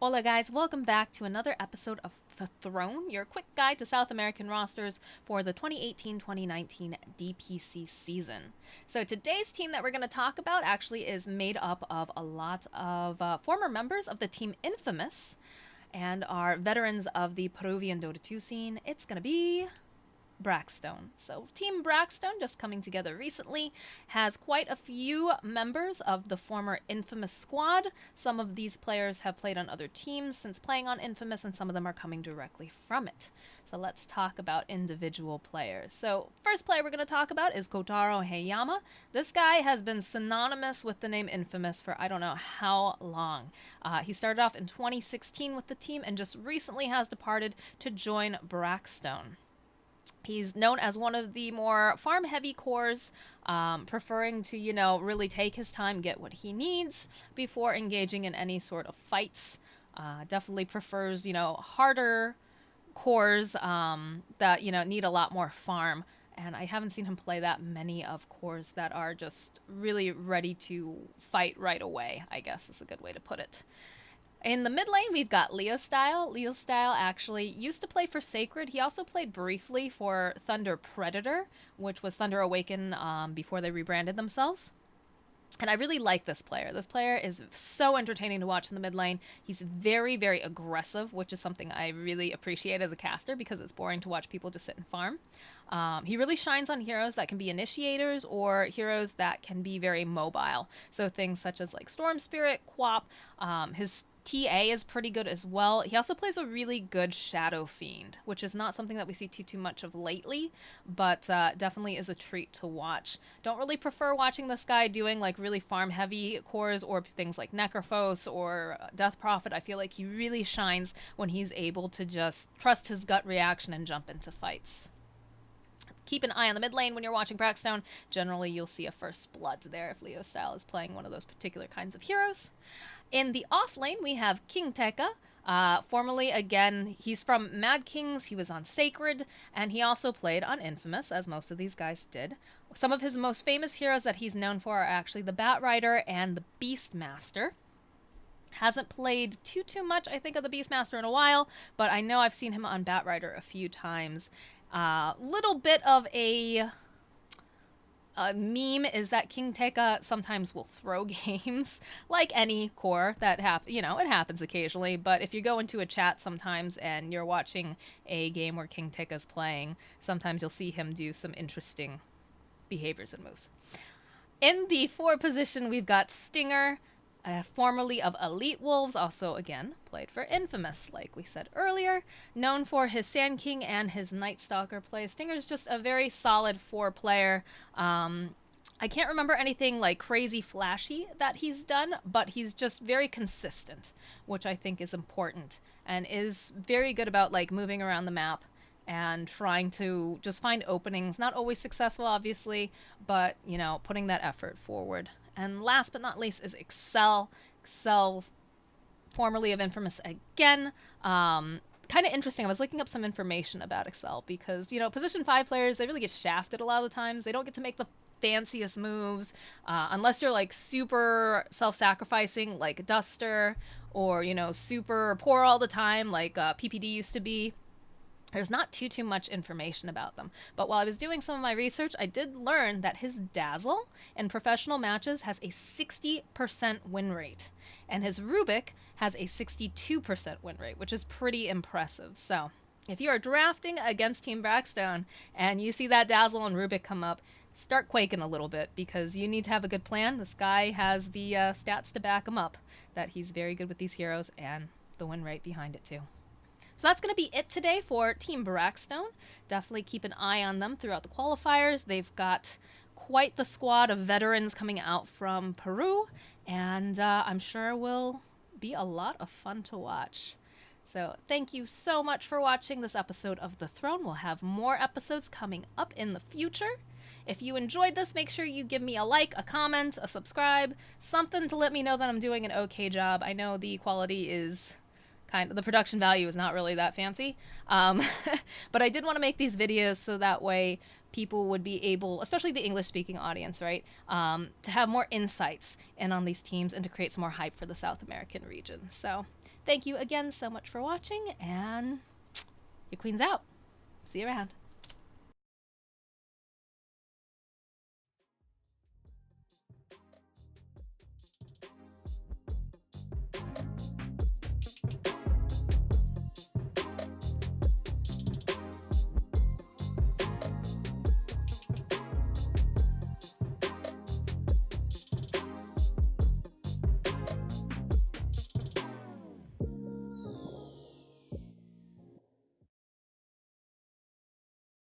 Hola guys, welcome back to another episode of The Throne, your quick guide to South American rosters for the 2018-2019 DPC season. So today's team that we're going to talk about actually is made up of a lot of former members of the team Infamous and are veterans of the Peruvian Dota 2 scene. It's going to be Braxstone. So Team Braxstone, just coming together recently, has quite a few members of the former Infamous squad. Some of these players have played on other teams since playing on Infamous, and some of them are coming directly from it. So let's talk about individual players. So first player we're going to talk about is Kotaro Heyama. This guy has been synonymous with the name Infamous for I don't know how long. He started off in 2016 with the team and just recently has departed to join Braxstone. He's known as one of the more farm-heavy cores, preferring to, really take his time, get what he needs before engaging in any sort of fights. Definitely prefers, harder cores that, need a lot more farm. And I haven't seen him play that many of cores that are just really ready to fight right away, I guess is a good way to put it. In the mid lane, we've got Leo Style. Leo Style actually used to play for Sacred. He also played briefly for Thunder Predator, which was Thunder Awaken before they rebranded themselves. And I really like this player. This player is so entertaining to watch in the mid lane. He's very, very aggressive, which is something I really appreciate as a caster because it's boring to watch people just sit and farm. He really shines on heroes that can be initiators or heroes that can be very mobile. So things such as like Storm Spirit, Quap, his TA is pretty good as well. He also plays a really good Shadow Fiend, which is not something that we see too much of lately, but definitely is a treat to watch. Don't really prefer watching this guy doing like really farm-heavy cores or things like Necrophos or Death Prophet. I feel like he really shines when he's able to just trust his gut reaction and jump into fights. Keep an eye on the mid lane when you're watching Braxstone. Generally, you'll see a first blood there if Leo Style is playing one of those particular kinds of heroes. In the off lane, we have King Tekka. Formerly, again, he's from Mad Kings. He was on Sacred, and he also played on Infamous, as most of these guys did. Some of his most famous heroes that he's known for are actually the Bat Rider and the Beastmaster. Hasn't played too much, I think, of the Beastmaster in a while, but I know I've seen him on Bat Rider a few times. Little bit of a meme is that King Tekka sometimes will throw games, like any core that it happens occasionally. But if you go into a chat sometimes and you're watching a game where King Tekka's playing, sometimes you'll see him do some interesting behaviors and moves. In the 4 position, we've got Stinger. Formerly of Elite Wolves, also again played for Infamous, like we said earlier. Known for his Sand King and his Night Stalker play. Stinger's just a very solid 4 player. I can't remember anything like crazy flashy that he's done, but he's just very consistent, which I think is important, and is very good about like moving around the map and trying to just find openings. Not always successful, obviously, but, putting that effort forward. And last but not least is Excel. Excel, formerly of Infamous again. Kind of interesting. I was looking up some information about Excel because, position 5 players, they really get shafted a lot of the times. They don't get to make the fanciest moves unless you're like super self-sacrificing like Duster or, super poor all the time like PPD used to be. There's not too much information about them. But while I was doing some of my research, I did learn that his Dazzle in professional matches has a 60% win rate. And his Rubik has a 62% win rate, which is pretty impressive. So if you are drafting against Team Braxstone and you see that Dazzle and Rubik come up, start quaking a little bit because you need to have a good plan. This guy has the stats to back him up, that he's very good with these heroes and the win rate behind it too. So that's going to be it today for Team Braxstone. Definitely keep an eye on them throughout the qualifiers. They've got quite the squad of veterans coming out from Peru, and I'm sure will be a lot of fun to watch. So thank you so much for watching this episode of The Throne. We'll have more episodes coming up in the future. If you enjoyed this, make sure you give me a like, a comment, a subscribe, something to let me know that I'm doing an okay job. I know the quality is the production value is not really that fancy. But I did want to make these videos so that way people would be able, especially the English-speaking audience, right, to have more insights in on these teams and to create some more hype for the South American region. So thank you again so much for watching, and your queen's out. See you around.